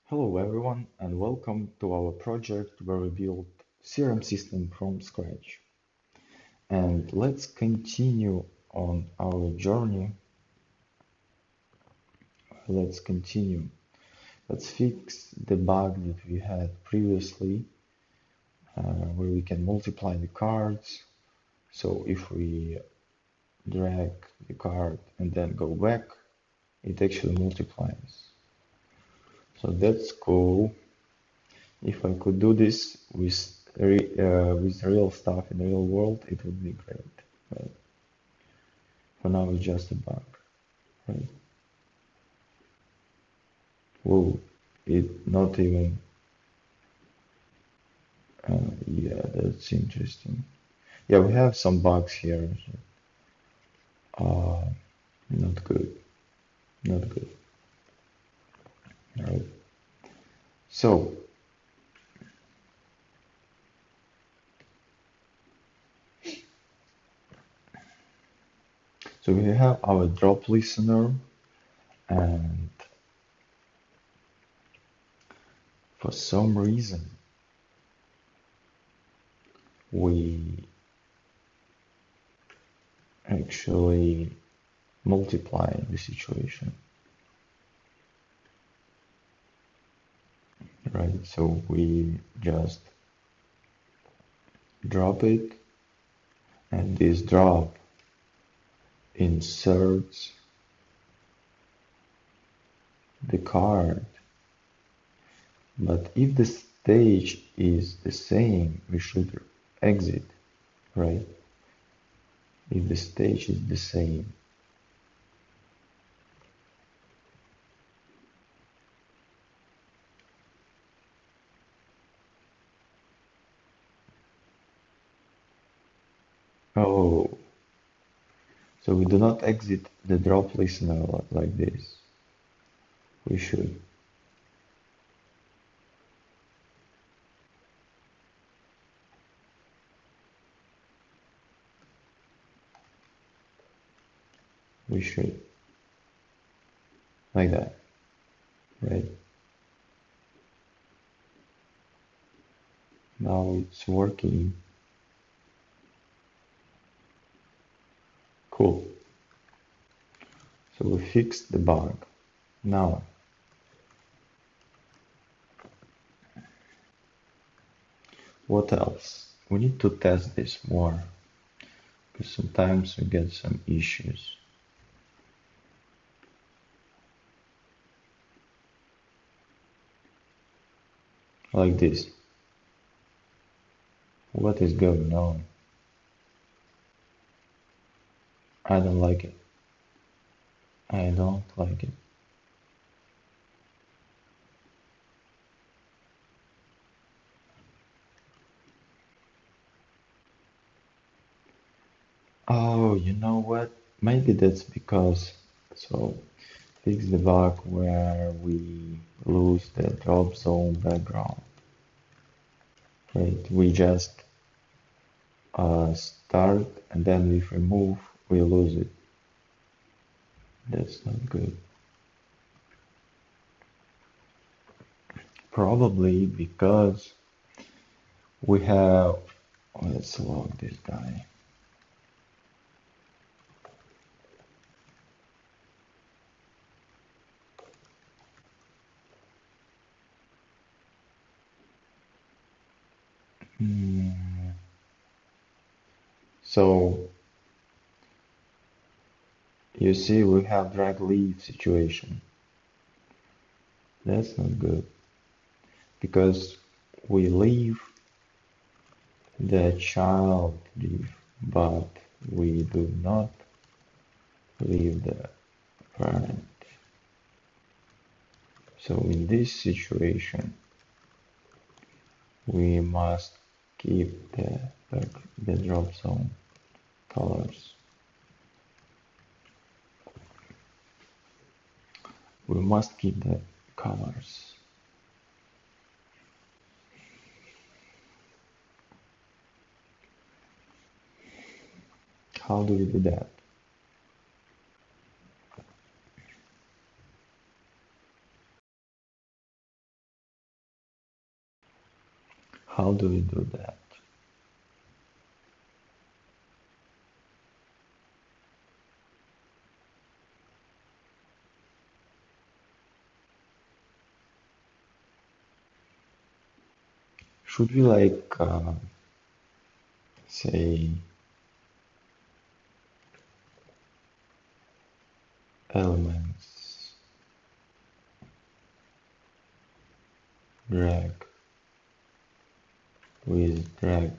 Hello everyone and welcome to our project where we build CRM system from scratch. And let's continue on our journey. Let's continue. Let's fix the bug that we had previously where we can multiply the cards. So if we drag the card and then go back, it actually multiplies. So that's cool. If I could do this with real stuff in the real world, it would be great. Right? For now, it's just a bug. Right? Whoa, it not even. Yeah, that's interesting. Yeah, we have some bugs here. Uh, Not good. Not good. All right. So, so we have our drop listener, and for some reason, we actually multiply the situation, right? So we just drop it, and this drop inserts the card. But if the stage is the same, we should exit, right? If the stage is the same. Oh, so we do not exit the drop listener like this. We should. We should. Like that, right? Now it's working. Cool. So we fixed the bug. Now, what else? We need to test this more because sometimes we get some issues. Like this. What is going on? I don't like it. I don't like it. Oh, you know what? Maybe that's because, so fix the bug where we lose the drop zone background. Right? We just start and then if we move, we lose it. That's not good. Probably because we have, let's log this guy. So you see we have drag leave situation. That's not good because we leave the child leave, but we do not leave the parent. So in this situation, we must keep the drop zone colors. We must keep the colors. How do we do that? how do we do that? Should we say elements drag with drag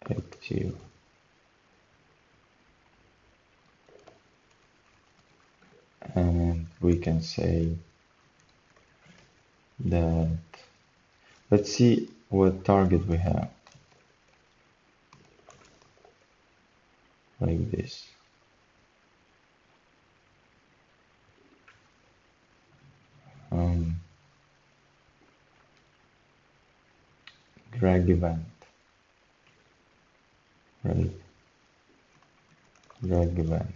active, and we can say that, let's see what target we have, like this. Drag event, right? Drag event.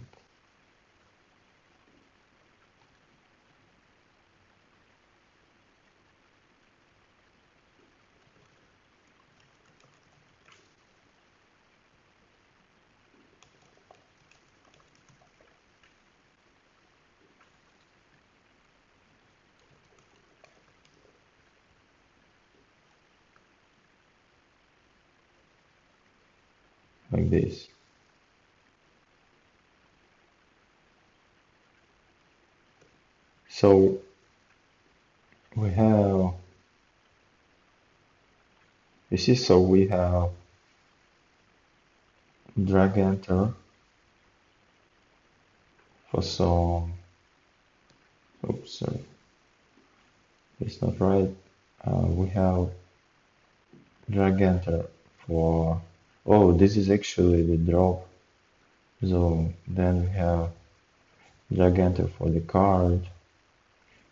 Like this. So we have, you see, so we have drag enter for some, oops, sorry, it's not right. We have drag enter for, oh, this is actually the drop. So then we have drag enter for the card.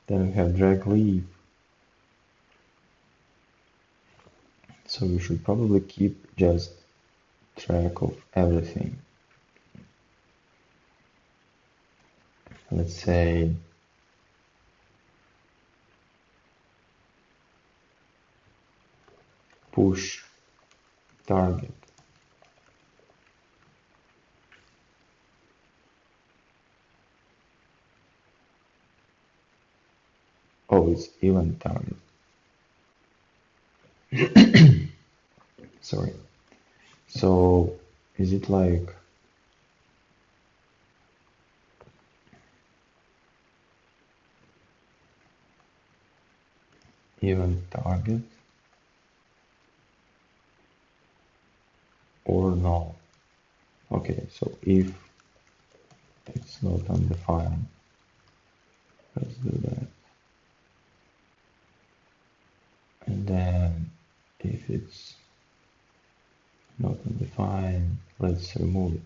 Then we have drag leave. So we should probably keep just track of everything. Let's say push target. Oh, it's event target. Sorry. So is it like event target or no? Okay, so if it's not undefined, let's do that. And then if it's not undefined, let's remove it.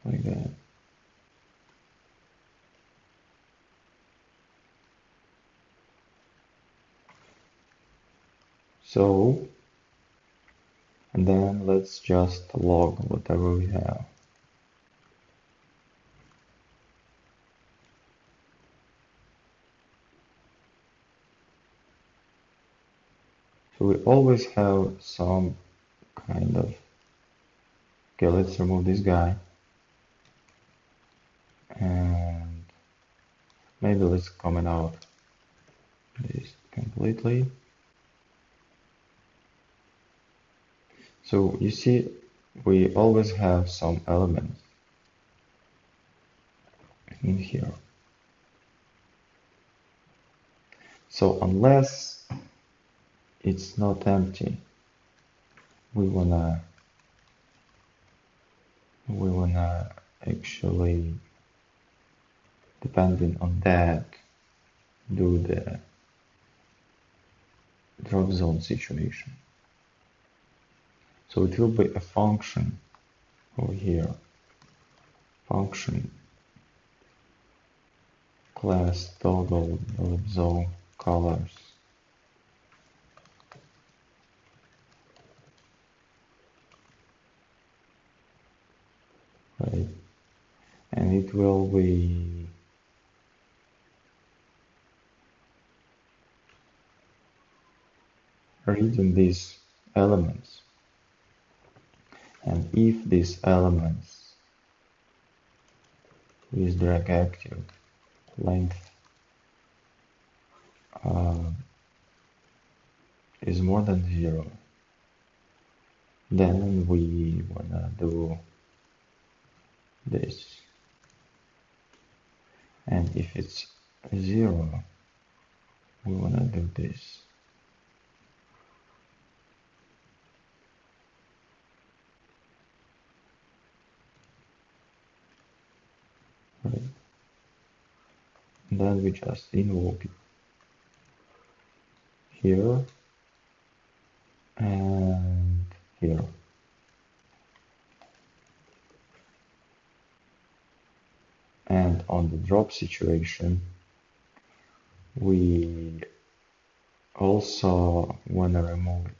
Like that. So, and then let's just log whatever we have. So we always have some kind of, okay, let's remove this guy. And maybe let's comment out this completely. So you see, we always have some elements in here. So unless it's not empty, we wanna actually, depending on that, do the drop zone situation. So it will be a function over here, function class toggle zone colors, right? And it will be reading these elements, and if these elements with drag active length is more than 0, then we wanna do this, and if it's 0, we wanna do this. Right? And then we just invoke it here and here. And on the drop situation, we also want to remove it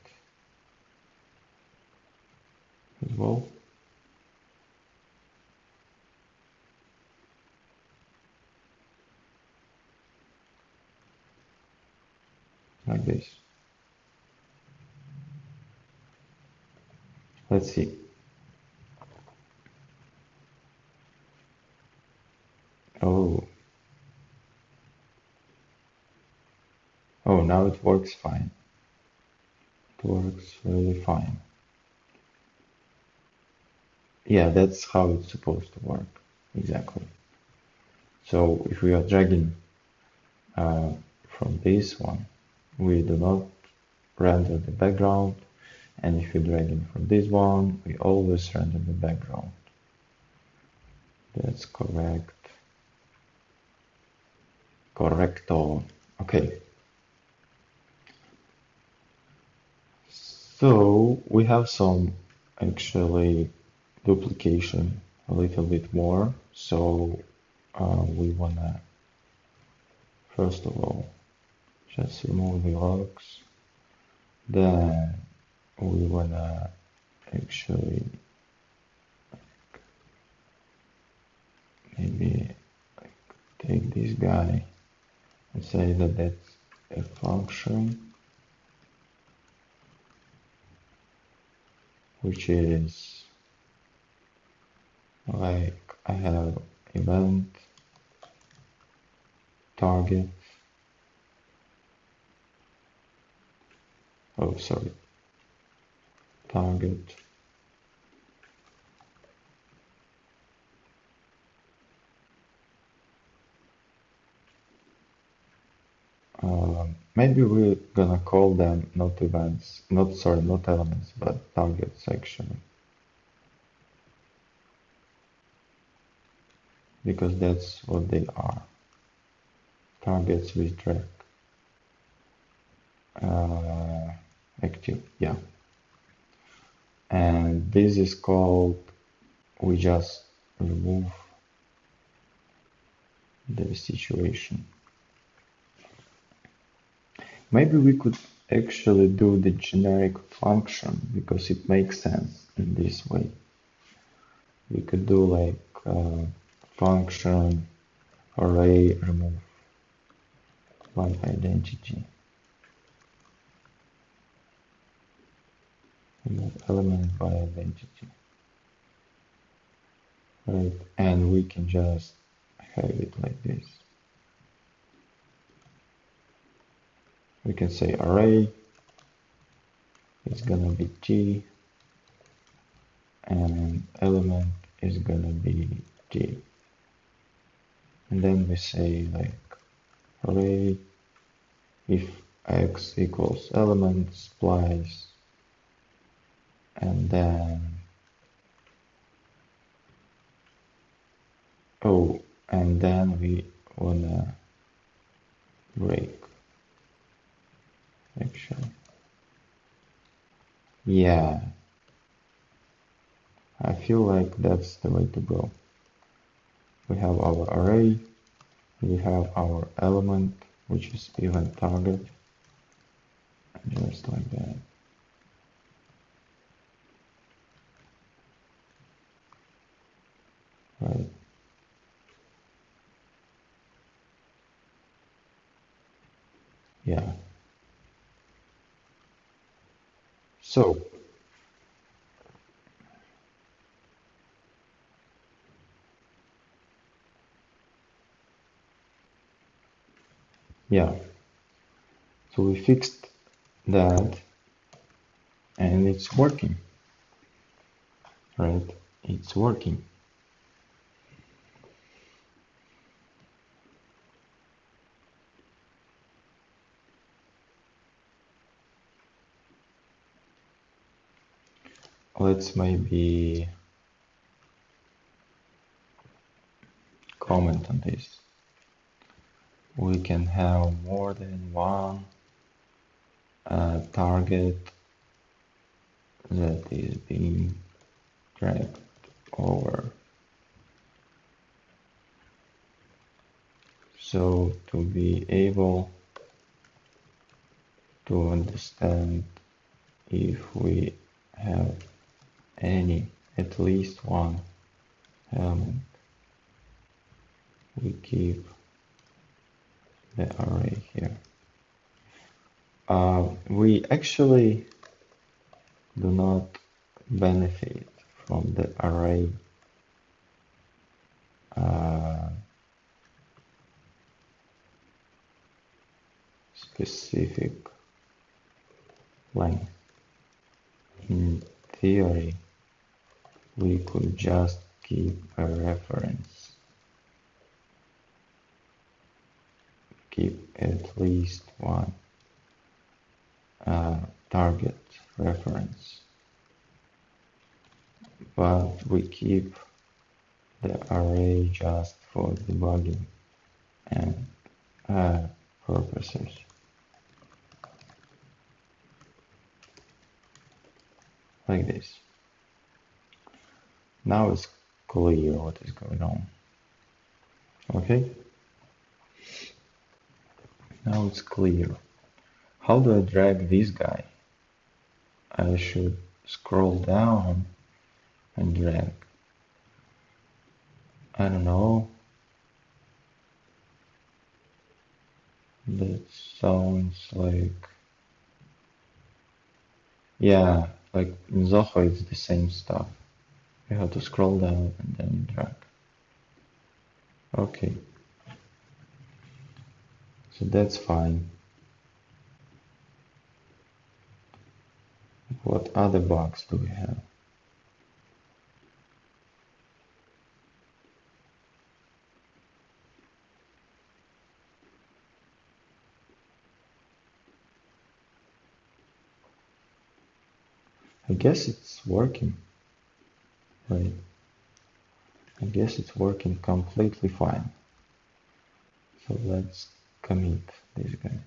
as well. Like this. Let's see. Oh, now it works fine. It works really fine. Yeah, that's how it's supposed to work. Exactly. So if we are dragging from this one, we do not render the background, and if we're dragging from this one, we always render the background. That's correct. Correcto. Okay. So we have some actually duplication a little bit more. So we wanna first of all just remove the logs. Then we wanna actually maybe take this guy and say that that's a function which is like I have event target. Oh, sorry. Target. Maybe we're gonna call them not events, not elements, but targets actually. Because that's what they are. Targets with drag. Active, yeah. And this is called, we just remove the situation. Maybe we could actually do the generic function because it makes sense in this way. We could do like function array remove by identity. Remove element by identity. Right, and we can just have it like this. We can say array is gonna be T and element is gonna be T. And then we say like array if x equals element splice, and then and then we wanna break actually. Yeah, I feel like that's the way to go. We have our array, we have our element, which is event target, just like that. Right. Yeah. So, yeah. So we fixed that and it's working, right? It's working. Let's maybe comment on this. We can have more than one target that is being dragged over. So to be able to understand if we have at least one element, we keep the array here. We actually do not benefit from the array specific length. In theory, we could just keep a reference, keep at least one target reference, but we keep the array just for debugging and purposes. Like this. Now it's clear what is going on. Okay? Now it's clear. How do I drag this guy? I should scroll down and drag. I don't know. That sounds like... Yeah, like in Zoho it's the same stuff. You have to scroll down and then drag. Okay. So that's fine. What other bugs do we have? I guess it's working, right? I guess it's working completely fine. So let's commit these guys.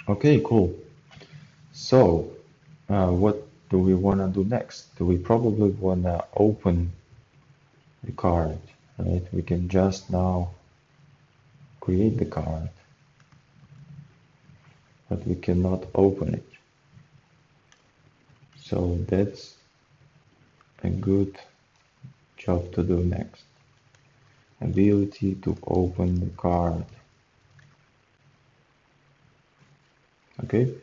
Okay, cool. So, what do we want to do next? Do we probably want to open the card, right? We can just now create the card, but we cannot open it. So that's a good job to do next. Ability to open the card. Okay?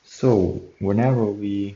So whenever we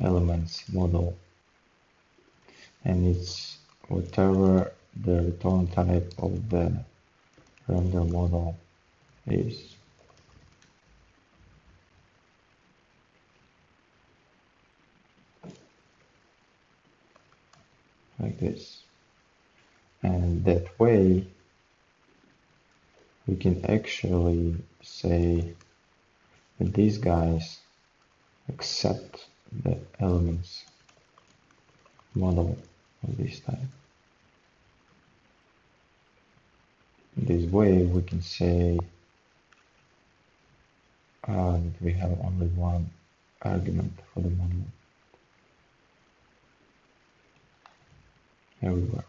elements model, and it's whatever the return type of the render model is. Like this. And that way we can actually say that these guys accept the elements model of this type. This way we can say that we have only one argument for the model everywhere.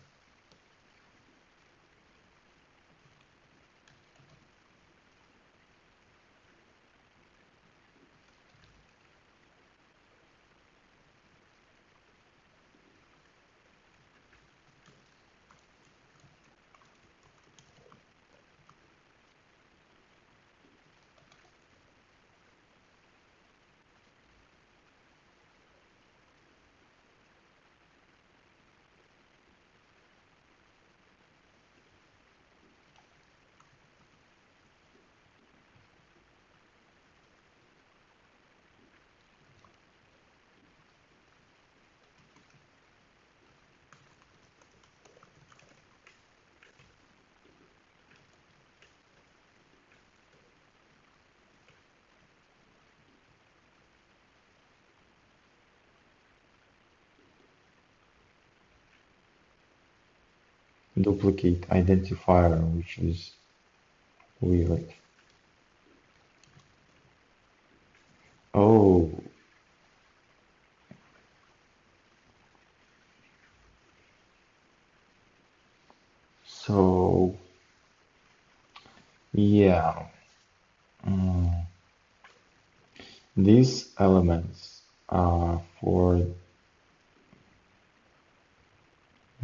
Duplicate identifier, which is weird. Oh, so yeah, these elements are for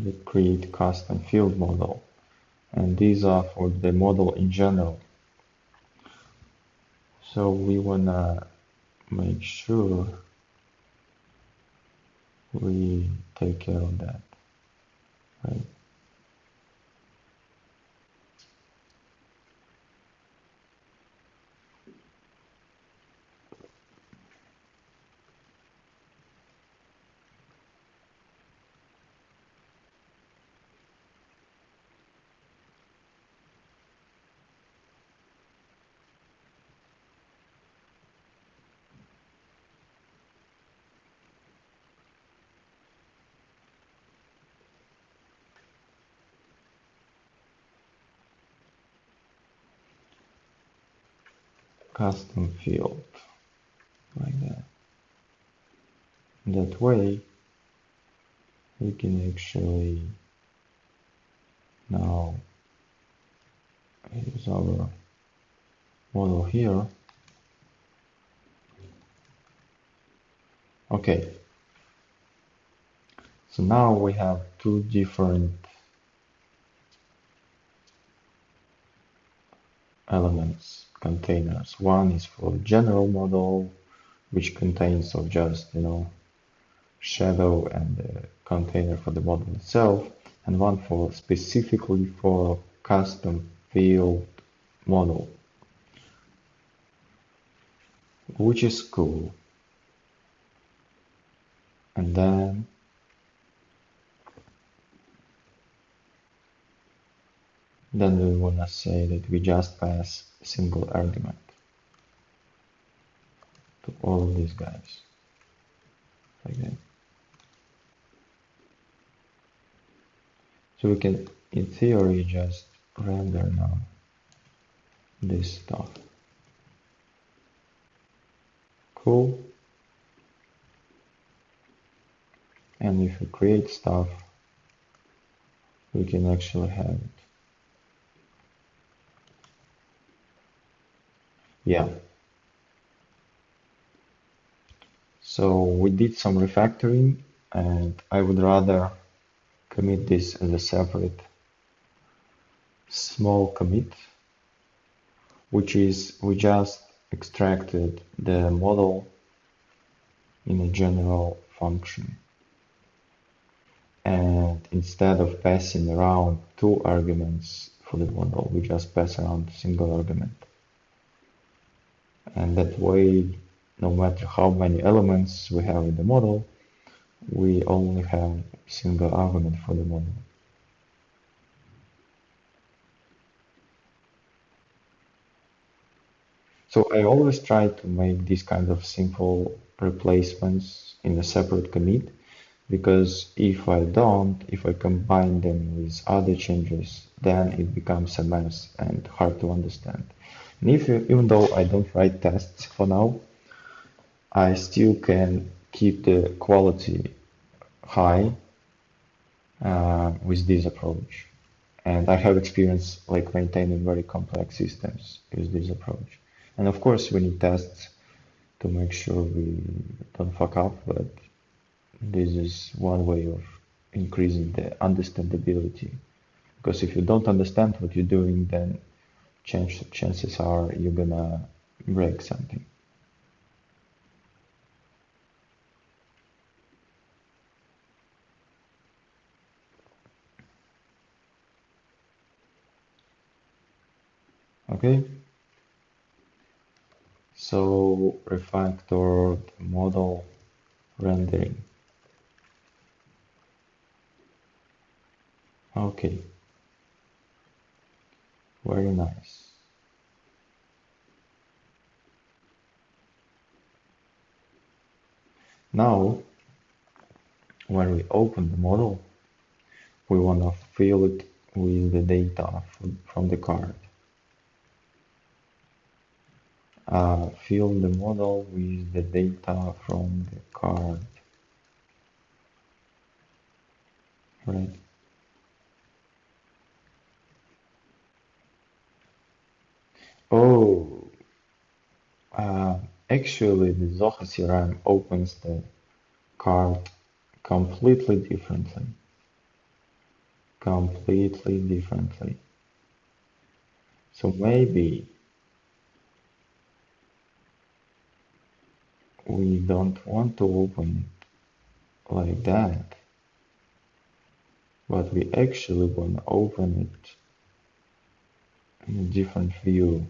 the create custom field model, and these are for the model in general. So we wanna make sure we take care of that, right? Custom field, like that. That way, we can actually now use our model here. Okay, so now we have two different elements containers. One is for general model, which contains of just, shadow and the container for the model itself, and one for specifically for custom field model, which is cool. And then we want to say that we just pass a single argument to all of these guys, like that. So we can, in theory, just render now this stuff. Cool. And if we create stuff, we can actually have it. Yeah. So we did some refactoring, and I would rather commit this as a separate small commit, which is we just extracted the model in a general function. And instead of passing around two arguments for the model, we just pass around a single argument. And that way, no matter how many elements we have in the model, we only have a single argument for the model. So I always try to make these kind of simple replacements in a separate commit, because if I combine them with other changes, then it becomes a mess and hard to understand. And even though I don't write tests for now, I still can keep the quality high with this approach. And I have experience like maintaining very complex systems with this approach. And of course, we need tests to make sure we don't fuck up, but this is one way of increasing the understandability. Because if you don't understand what you're doing, then chances are you're gonna break something. Okay, so refactored model rendering. Okay, very nice. Now, when we open the model, we want to fill it with the data from the card. Fill the model with the data from the card. Right. Oh, actually, the Zoho CRM opens the card completely differently. Completely differently. So maybe we don't want to open it like that, but we actually want to open it in a different view.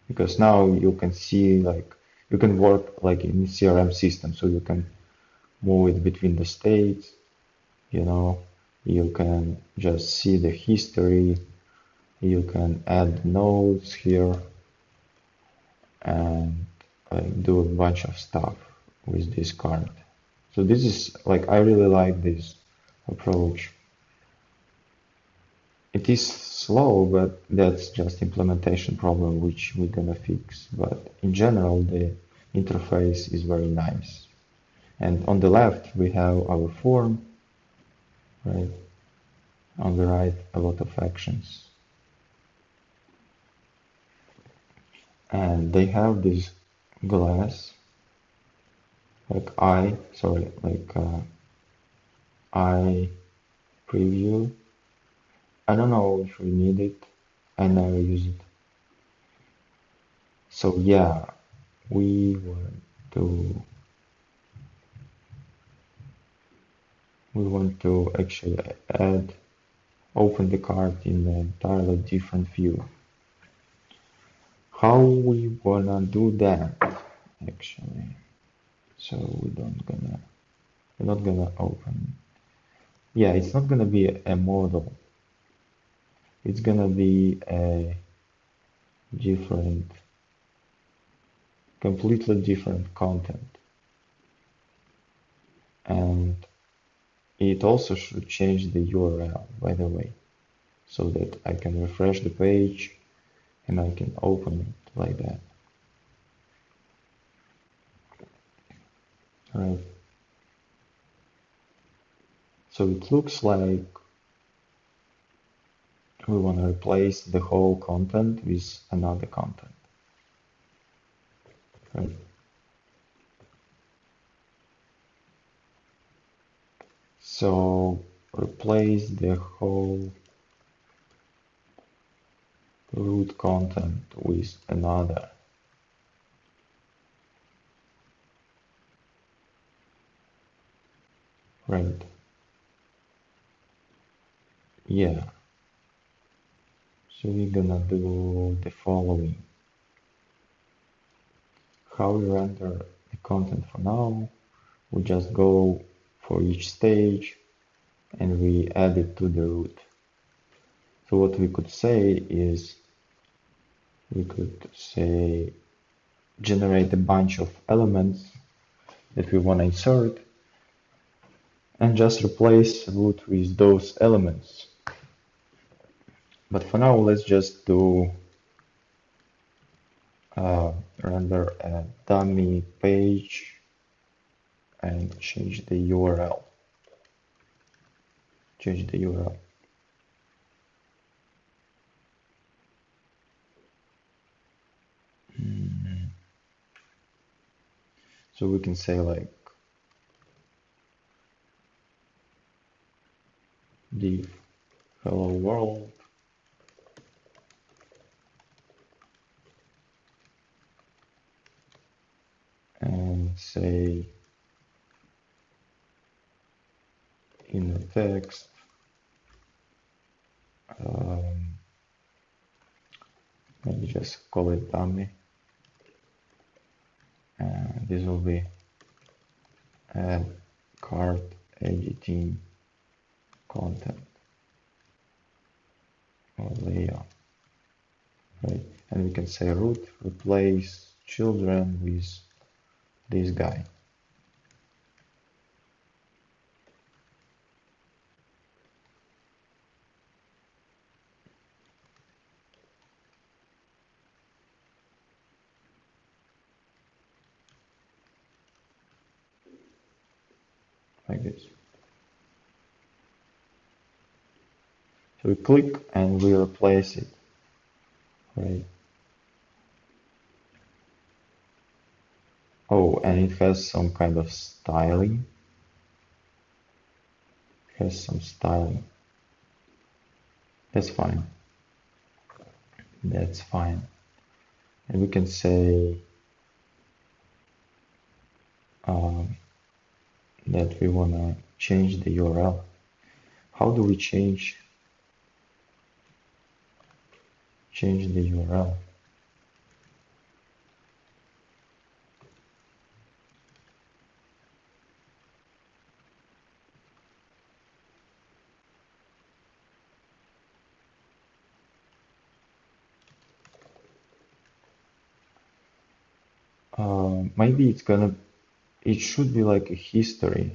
Because now you can see, like, you can work like in CRM system, so you can move it between the states, you know, you can just see the history, you can add nodes here and do a bunch of stuff with this card. So this is like, I really like this approach. It is slow, but that's just implementation problem which we're gonna fix. But in general, the interface is very nice. And on the left, we have our form, right? On the right, a lot of actions. And they have this glass, like I preview. I don't know if we need it. I never use it. So yeah, we want to actually open the card in an entirely different view. How we wanna do that actually? So we're not gonna open. Yeah, it's not gonna be a model. It's gonna be a completely different content. And it also should change the URL, by the way, so that I can refresh the page and I can open it like that. Right. So it looks like we want to replace the whole content with another content. Right. So replace the whole root content with another. Right. Yeah. So we're gonna do the following. How we render the content for now. We just go for each stage and we add it to the root. So what we could say is we could say generate a bunch of elements that we want to insert and just replace root with those elements. But for now, let's just do render a dummy page and change the URL. Change the URL. So we can say like div hello world and say in the text maybe just call it dummy. This will be add cart editing content or layout, right? And we can say root replace children with this guy. Like this. So we click and we replace it, right? Oh, and it has some kind of styling. It has some styling. That's fine. That's fine. And we can say that we want to change the URL. How do we change the URL? Maybe it should be like a history,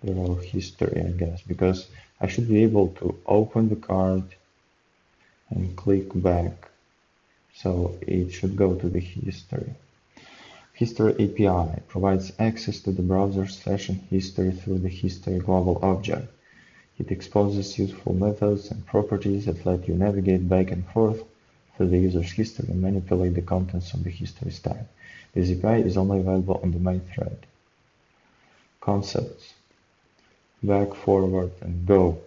URL history, I guess, because I should be able to open the card and click back. So it should go to the history. History API provides access to the browser's session history through the history global object. It exposes useful methods and properties that let you navigate back and forth through the user's history and manipulate the contents of the history stack. This API is only available on the main thread. Concepts: back, forward, and go.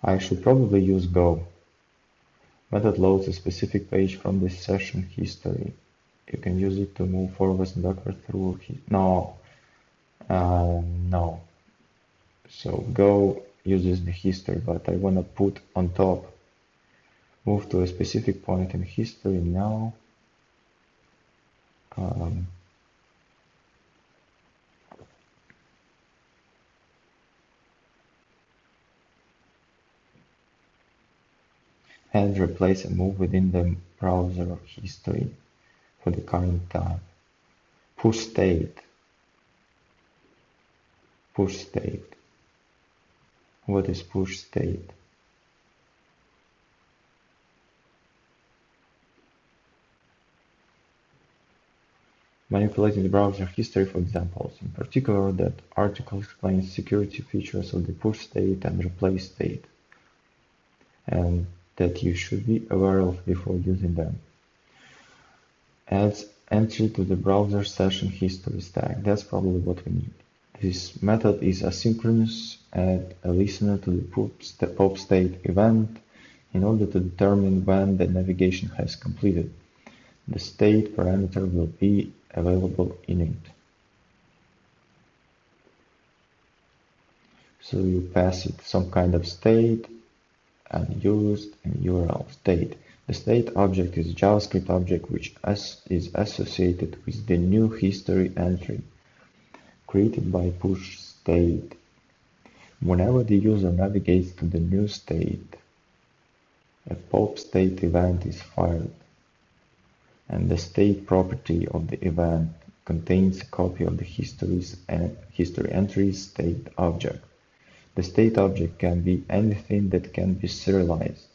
I should probably use go. Method loads a specific page from the session history. You can use it to move forwards and backwards through. No. So go uses the history, but I want to put on top. Move to a specific point in history now. Add, replace, and move within the browser history for the current tab. Push state. Push state. What is push state? Manipulating the browser history for examples. In particular, that article explains security features of the push state and replace state, and that you should be aware of before using them. Adds entry to the browser session history stack. That's probably what we need. This method is asynchronous. Add a listener to the pop state event in order to determine when the navigation has completed. The state parameter will be available in it. So you pass it some kind of state, unused, and URL state. The state object is a JavaScript object which is associated with the new history entry created by push state. Whenever the user navigates to the new state, a pop state event is fired, and the state property of the event contains a copy of the history entry's state object. The state object can be anything that can be serialized.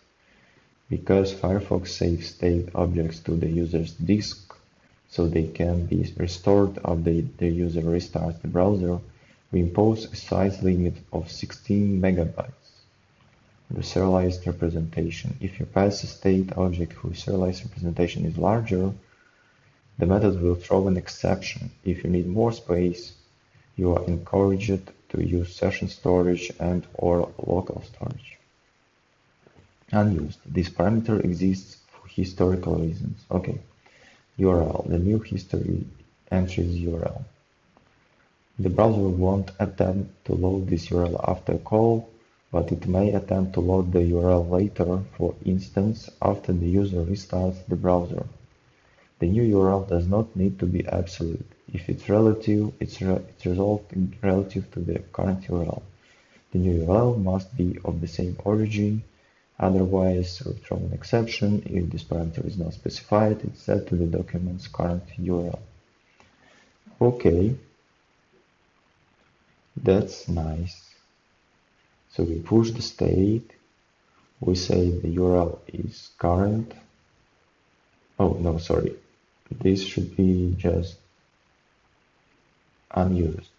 Because Firefox saves state objects to the user's disk so they can be restored after the user restarts the browser, we impose a size limit of 16 megabytes. The serialized representation. If you pass a state object whose serialized representation is larger, the method will throw an exception. If you need more space, you are encouraged to use session storage and/or local storage. Unused. This parameter exists for historical reasons. Okay. URL. The new history entries URL. The browser won't attempt to load this URL after a call, but it may attempt to load the URL later, for instance, after the user restarts the browser. The new URL does not need to be absolute. If it's relative, it's resulting relative to the current URL. The new URL must be of the same origin. Otherwise, we throw an exception. If this parameter is not specified, it's set to the document's current URL. Okay, that's nice. So we push the state. We say the URL is current. Oh, no, sorry. This should be just unused.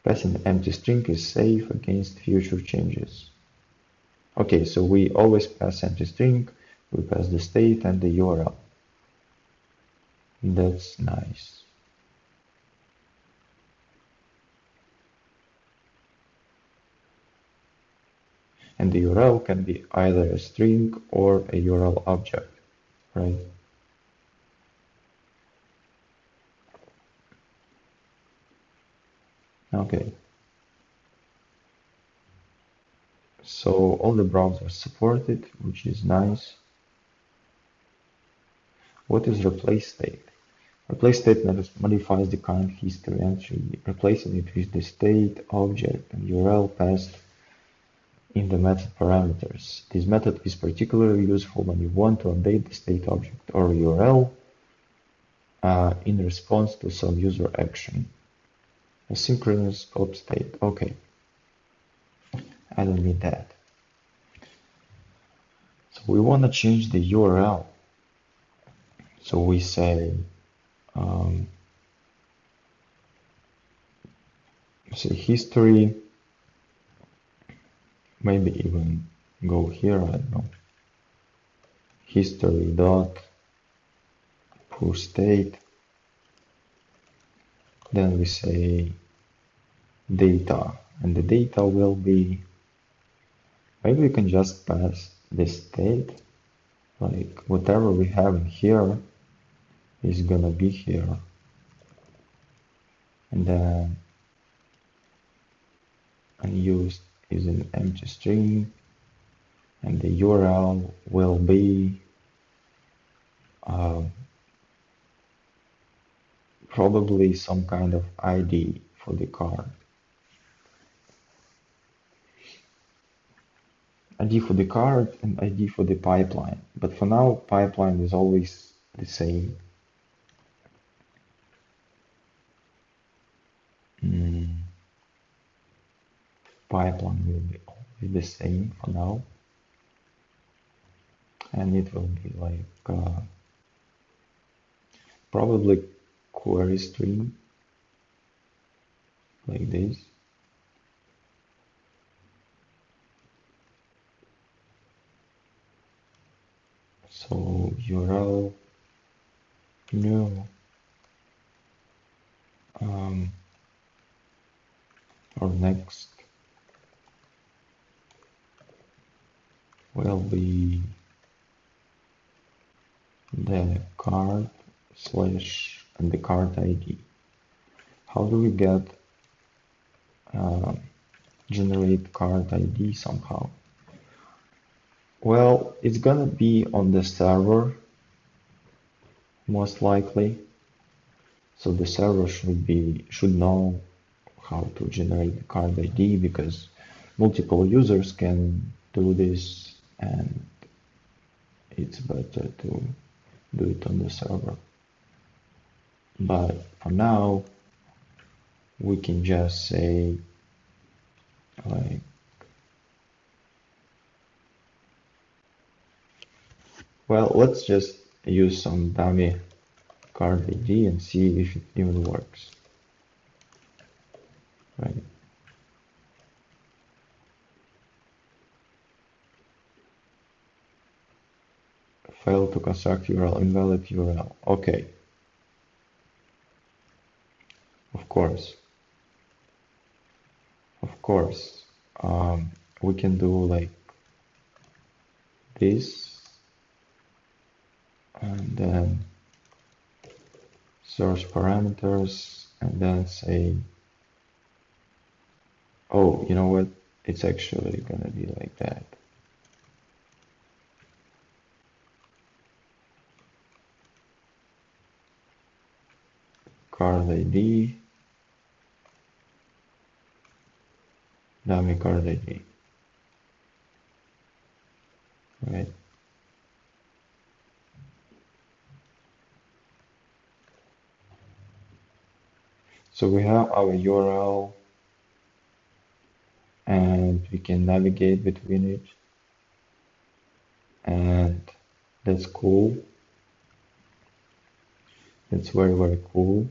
Passing an empty string is safe against future changes. Okay, so we always pass empty string, we pass the state and the URL. That's nice. And the URL can be either a string or a URL object, right? Okay. So all the browsers support it, which is nice. What is replace state? Replace state modifies the current history entry, replacing it with the state object and URL passed in the method parameters. This method is particularly useful when you want to update the state object or URL in response to some user action. Asynchronous pop state. Okay. I don't need that. So we want to change the URL. So we say history, maybe even go here, I don't know, history dot push state, then we say data, and the data will be, maybe we can just pass the state, like whatever we have in here is gonna be here, and then unused is an empty string, and the URL will be probably some kind of ID for the card. ID for the card and ID for the pipeline. But for now, pipeline is always the same. Pipeline will be always the same for now. And it will be like probably query string like this. So URL new or next will be the card slash and the card ID. How do we get generate card ID somehow. Well, it's gonna be on the server most likely. So the server should know how to generate the card ID because multiple users can do this, and it's better to do it on the server. But for now, we can just say like, well, let's just use some dummy card ID and see if it even works. Right. Failed to construct URL, invalid URL. Okay. Of course. Of course. We can do like this and then search parameters and then say, oh, you know what? It's actually gonna be like that. Card ID, dummy card ID, right? So we have our URL and we can navigate between it, and that's cool. That's very, very cool.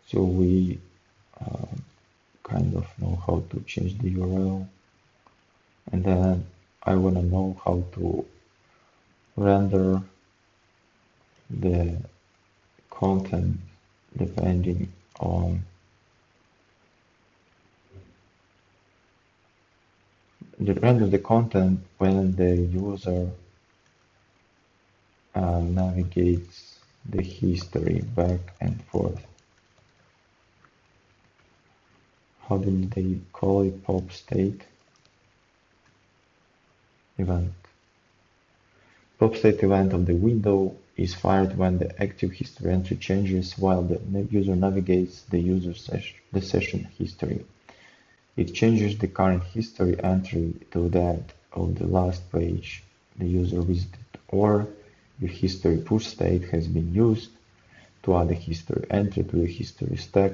So we kind of know how to change the URL, and then I want to know how to render the content depending on render the content when the user navigates the history back and forth. How did they call it? Pop state event. Pop state event of the window is fired when the active history entry changes while the user navigates the session history. It changes the current history entry to that of the last page the user visited, or if history push state has been used to add a history entry to the history stack,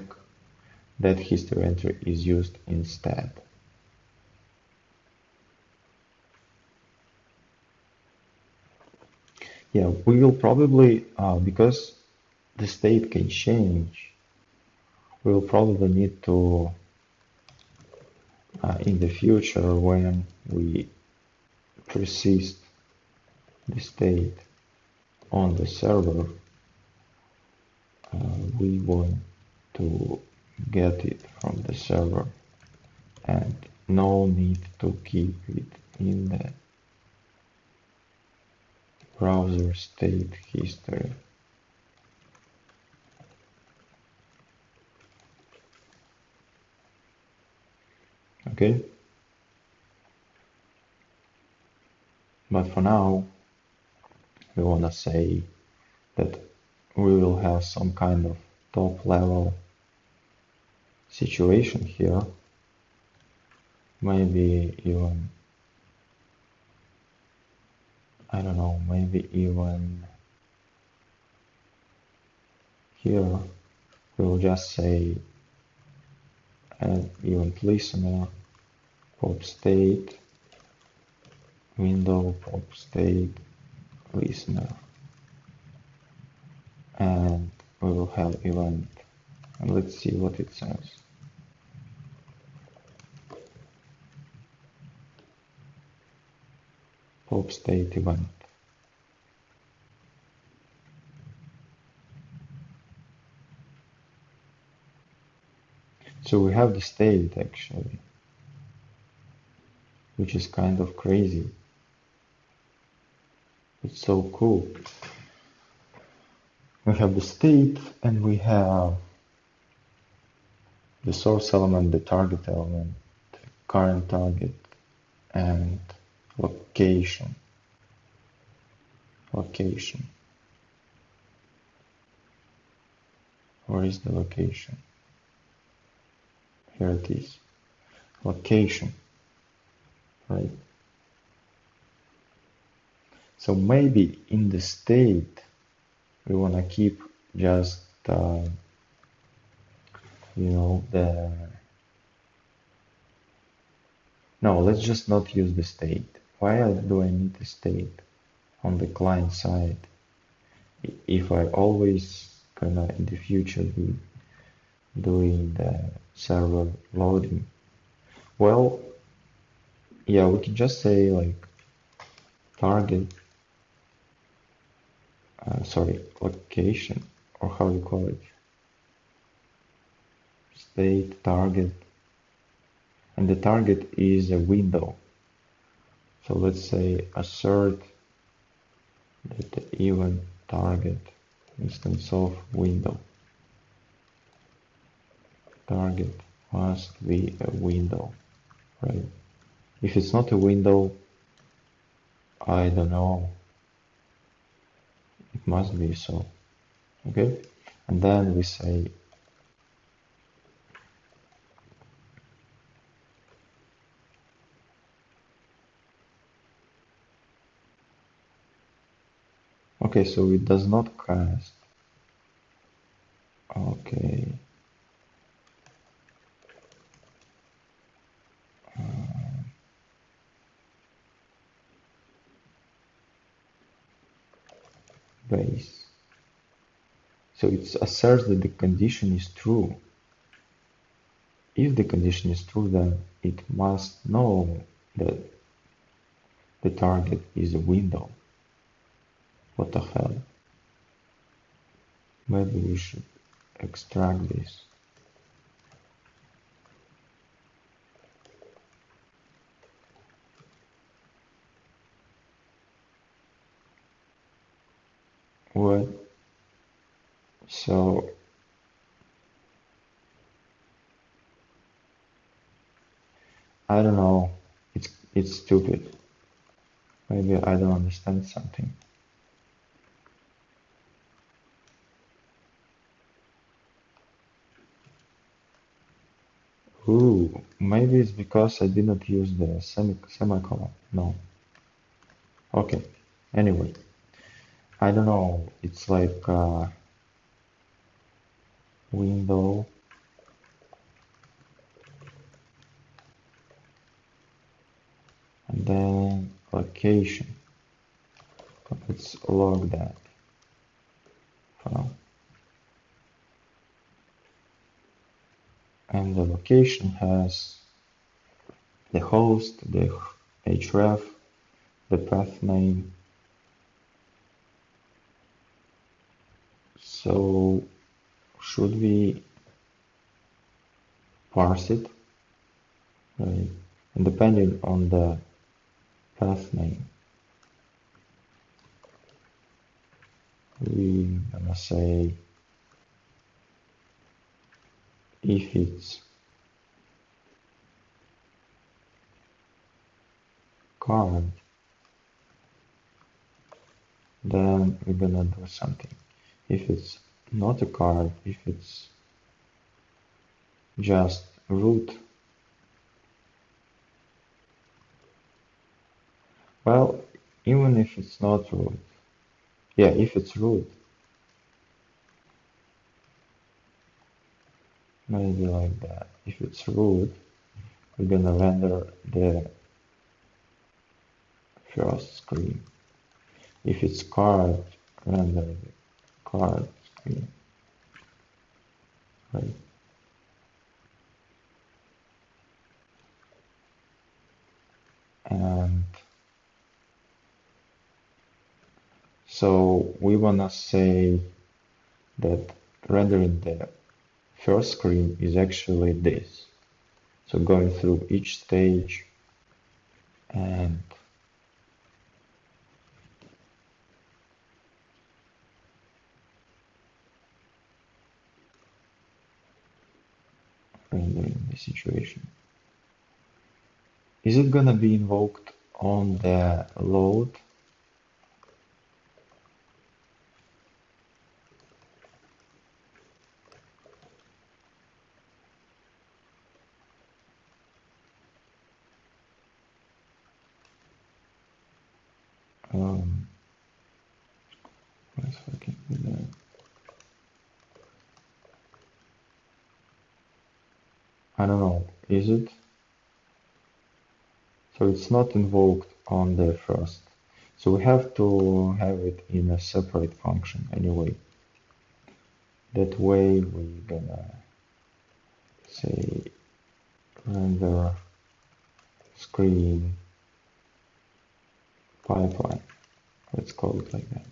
that history entry is used instead. Yeah, we will probably, because the state can change, we will probably need to, in the future, when we persist the state on the server, we want to get it from the server and no need to keep it in the browser state history. Okay? But for now, we want to say that we will have some kind of top level situation here. Maybe even, I don't know, maybe even here we'll just say add event listener, pop state, window, pop state, listener. And we will have event. And let's see what it says. Pop state event. So we have the state actually, which is kind of crazy. It's so cool. We have the state and we have the source element, the target element, current target, and location. Location. Where is the location? Here it is. Location. Right? So maybe in the state we want to keep just you know, the no, let's just not use the state. Why do I need the state on the client side if I always gonna in the future be doing the server loading? Well, yeah, we can just say like target, sorry, location, or how you call it, state target, and the target is a window. So let's say assert that the event target instance of window. Target must be a window, right? If it's not a window, I don't know, it must be so, okay? And then we say okay, so it does not cast. Okay. Base. So it asserts that the condition is true. If the condition is true, then it must know that the target is a window. What the hell? Maybe we should extract this. What? So I don't know. It's stupid. Maybe I don't understand something. Ooh, maybe it's because I did not use the semicolon. No. Okay. Anyway, I don't know. It's like window. And then location. Let's log that file. And the location has the host, the href, the path name. So should we parse it? Right. And depending on the path name, we're gonna say if it's card, then we're gonna do something. If it's not a card, if it's just root, well, even if it's not root, yeah, if it's root, maybe like that. If it's root, we're gonna render the first screen. If it's card, render the card screen, right? And so we wanna say that rendering the first screen is actually this. So going through each stage and the situation. Is it gonna be invoked on the load? Let's look into that. I don't know, is it? So it's not invoked on the first. So we have to have it in a separate function anyway. That way we're gonna say render screen pipeline. Let's call it like that.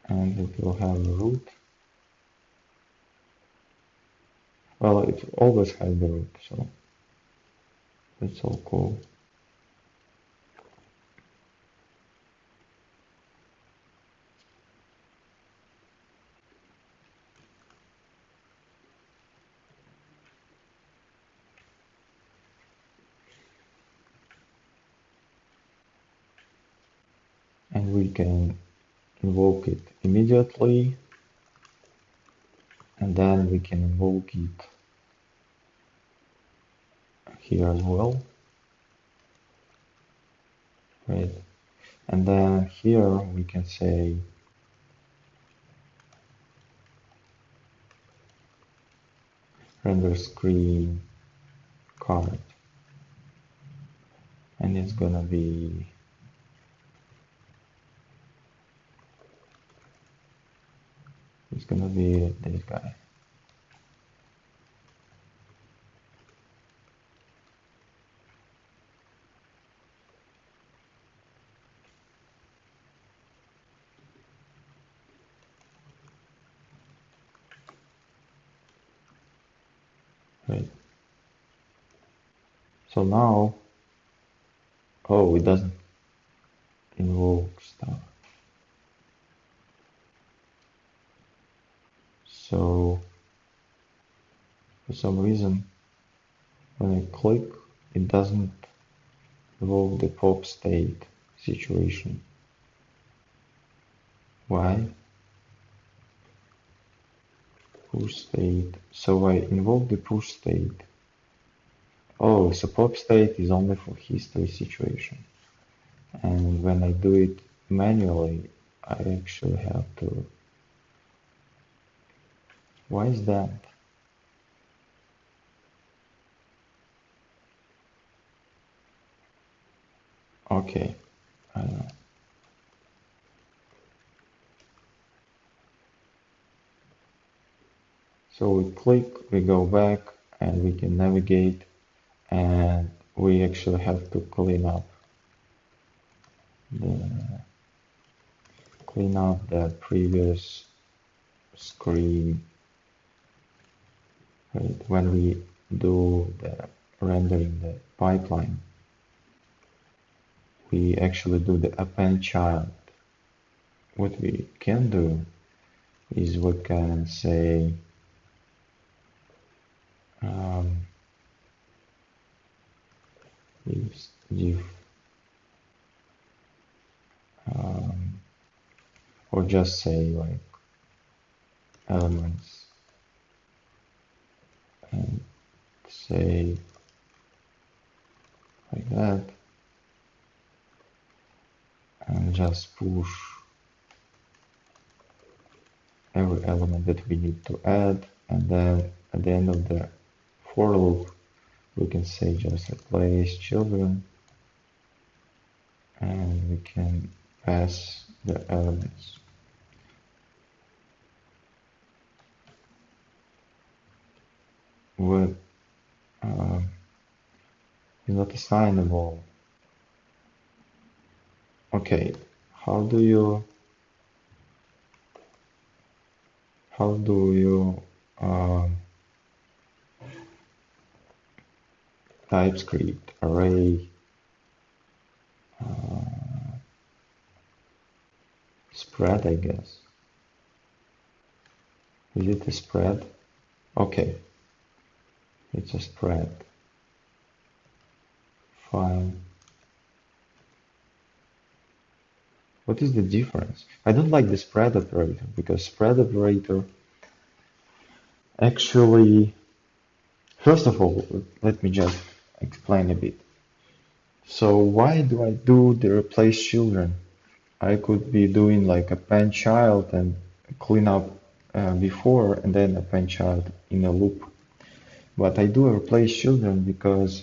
And it will have a root. Well, it always has the root, so that's all cool. And we can invoke it immediately, and then we can invoke it here as well, right? And then here we can say render screen card, and it's gonna be this guy. Right. So now, oh, it doesn't invoke stuff. So for some reason, when I click, it doesn't invoke the pop state situation. Why? Push state. So I invoke the push state. Oh, so pop state is only for history situation. And when I do it manually, I actually have to. Why is that? Okay, I don't know. So we click, we go back, and we can navigate, and we actually have to clean up the previous screen. Right? When we do the rendering the pipeline, we actually do the append child. What we can do is we can say div or just say like elements and say like that and just push every element that we need to add, and then at the end of the for loop we can say just replace children, and we can pass the elements with is not assignable. Okay, how do you TypeScript array spread, I guess. Is it a spread? Okay, it's a spread. Fine. What is the difference? I don't like the spread operator because spread operator actually, first of all, let me just explain a bit. So why do I do the replace children? I could be doing like append child and clean up before and then append child in a loop. But I do a replace children because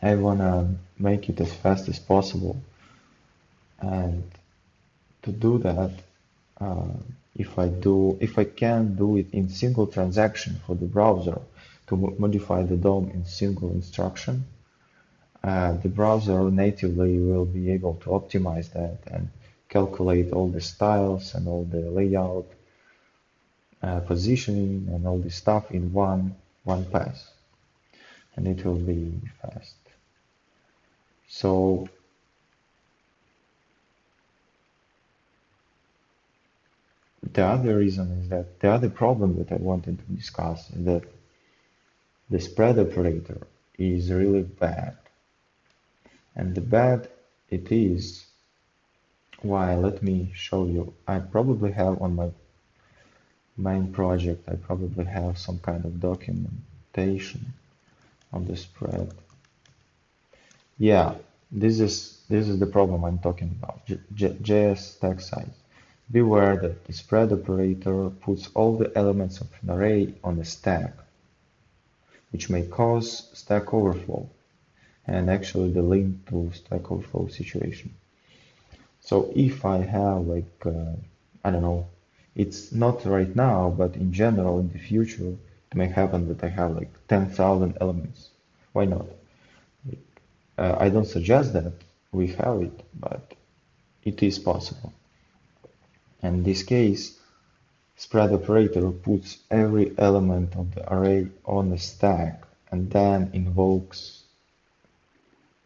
I wanna make it as fast as possible. And to do that, uh, if I can do it in single transaction for the browser to modify the DOM in single instruction, the browser natively will be able to optimize that and calculate all the styles and all the layout, positioning and all this stuff in one pass, and it will be fast. So the other reason is that the other problem that I wanted to discuss is that the spread operator is really bad. And the bad it is, why, let me show you. I probably have on my main project, I probably have some kind of documentation on the spread. Yeah, this is the problem I'm talking about. JS stack size. Beware that the spread operator puts all the elements of an array on a stack, which may cause stack overflow, and actually the link to stack overflow situation. So if I have like, I don't know, it's not right now, but in general, in the future, it may happen that I have like 10,000 elements. Why not? I don't suggest that we have it, but it is possible. And in this case, spread operator puts every element of the array on a stack and then invokes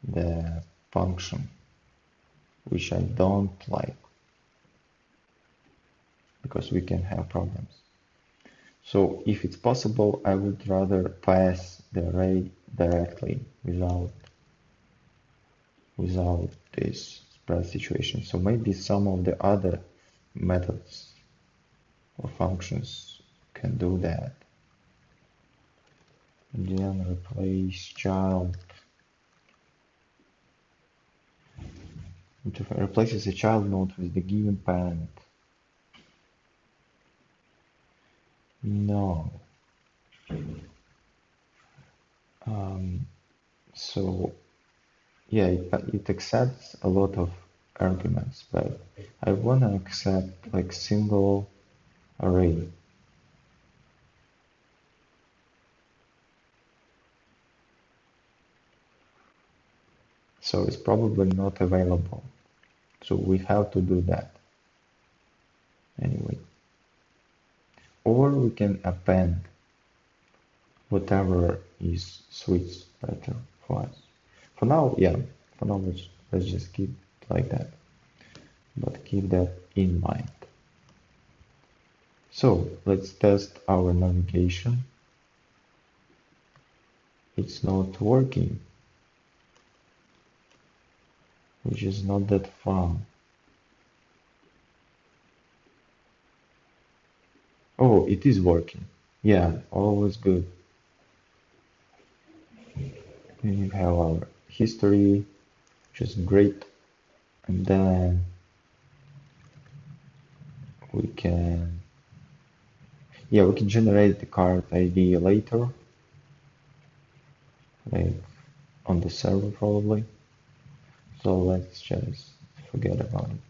the function, which I don't like because we can have problems. So if it's possible, I would rather pass the array directly without this spread situation. So maybe some of the other methods or functions can do that. And then replace child. It replaces a child node with the given parent. No. So yeah, it accepts a lot of arguments, but I want to accept like single array. So it's probably not available. So we have to do that anyway. Or we can append whatever is suits better for us. For now, yeah, for now let's just keep it like that. But keep that in mind. So let's test our navigation. It's not working, which is not that fun. Oh, it is working. Yeah, always good. We have our history, which is great. And then we can, yeah, we can generate the card ID later, like on the server probably. So let's just forget about it.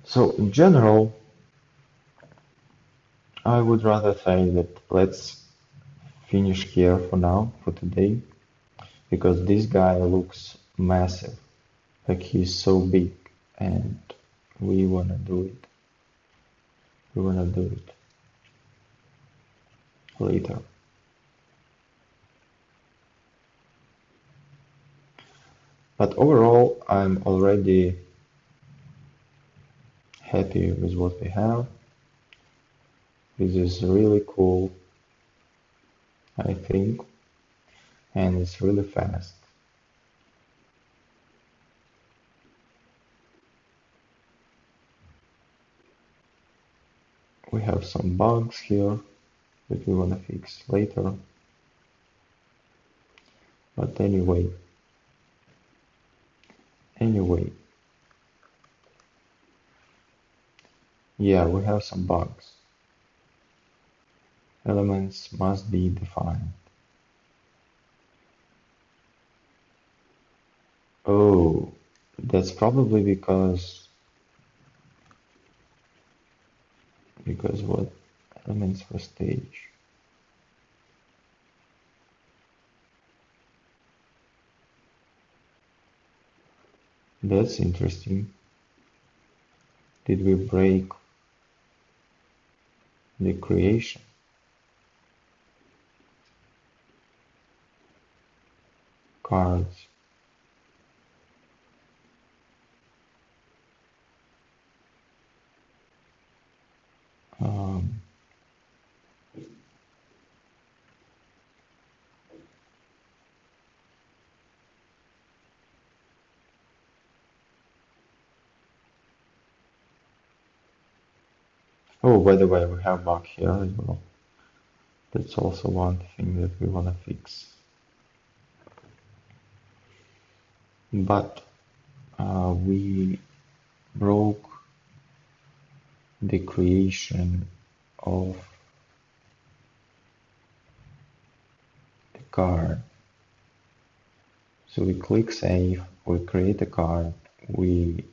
So in general, I would rather say that let's finish here for now, for today, because this guy looks massive, like he's so big, and we wanna do it. We wanna do it. later. But overall, I'm already happy with what we have. This is really cool, I think, and it's really fast. We have some bugs here that we want to fix later. But anyway, yeah, we have some bugs. Elements must be defined. Oh, that's probably because what elements for stage? That's interesting. Did we break the creation? Cards. Um, oh, by the way, we have bug here as well. That's also one thing that we want to fix. But we broke the creation of the card. So we click save, we create a card, we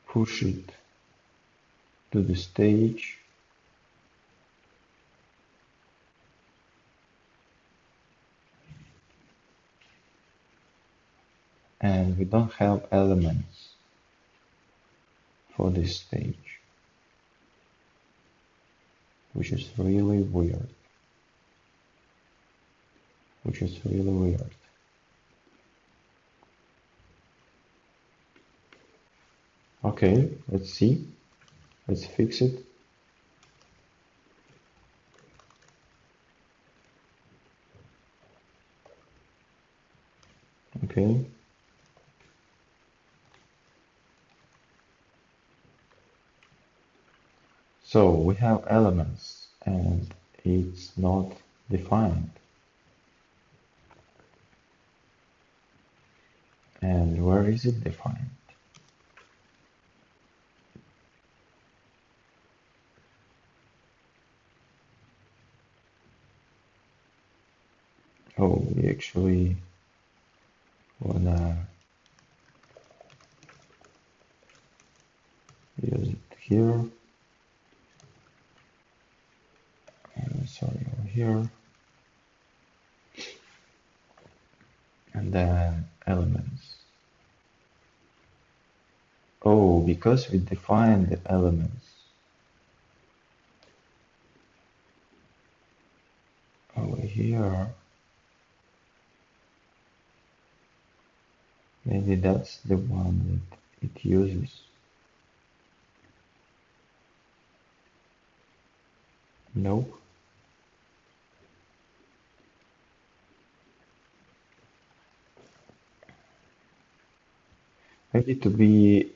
push it to the stage, and we don't have elements for this stage, which is really weird. Okay, let's see. Let's fix it. Okay. So we have elements and it's not defined. And where is it defined? Oh, we actually wanna use it here. Sorry, over here. And then elements. Oh, because we defined the elements over here, maybe that's the one that it uses. Nope. Maybe to be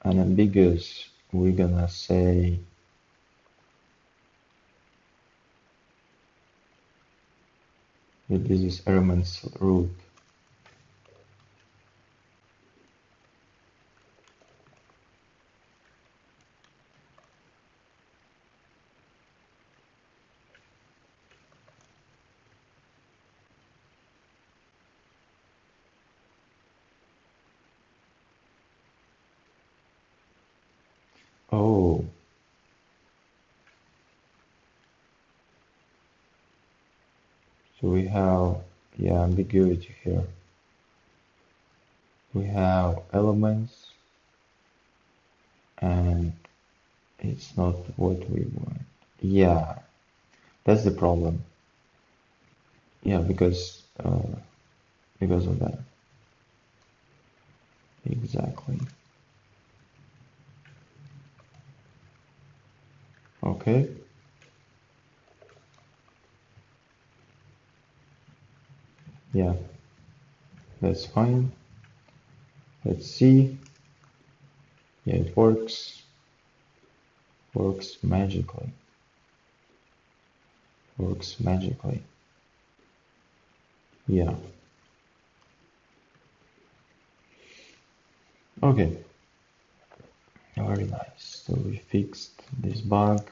unambiguous, we're gonna say that this is element's root. Oh, so we have, yeah, ambiguity here. We have elements and It's not what we want. Yeah, that's the problem. Yeah, because of that. Exactly. Okay. Yeah, that's fine. Let's see. Yeah, it works. Works magically. Works magically. Yeah. Okay. Very nice. So we fixed this bug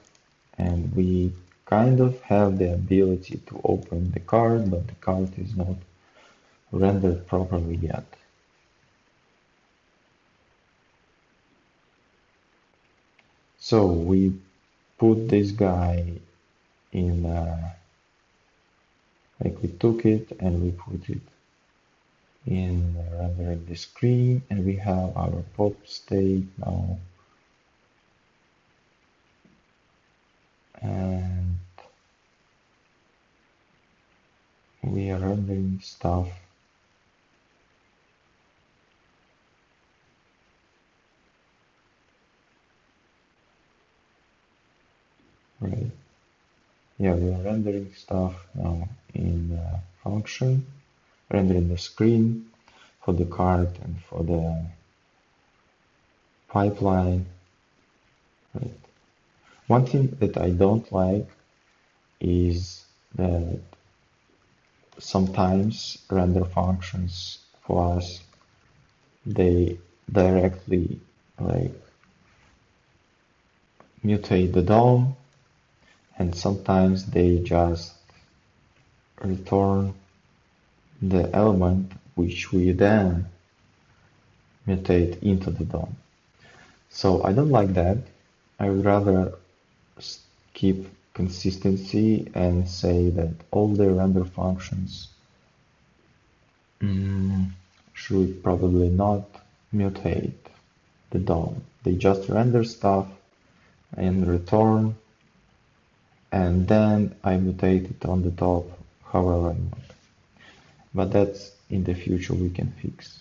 and we kind of have the ability to open the card, but the card is not rendered properly yet. So we put this guy in, like we took it and we put it in rendering the screen, and we have our pop state now. And we are rendering stuff. Right. Yeah, we are rendering stuff now in function, rendering the screen for the card and for the pipeline. Right. One thing that I don't like is that sometimes render functions for us, they directly like mutate the DOM, and sometimes they just return the element which we then mutate into the DOM. So I don't like that. I would rather keep consistency and say that all the render functions should probably not mutate the DOM. They just render stuff and return, and then I mutate it on the top however I want. But that's in the future we can fix.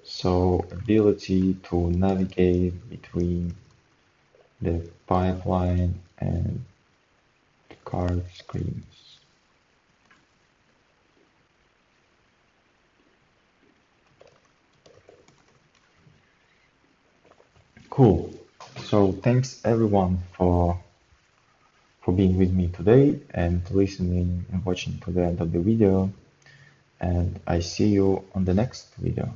So ability to navigate between the pipeline and the card screens. Cool. So thanks everyone for being with me today and listening and watching to the end of the video. And I see you on the next video.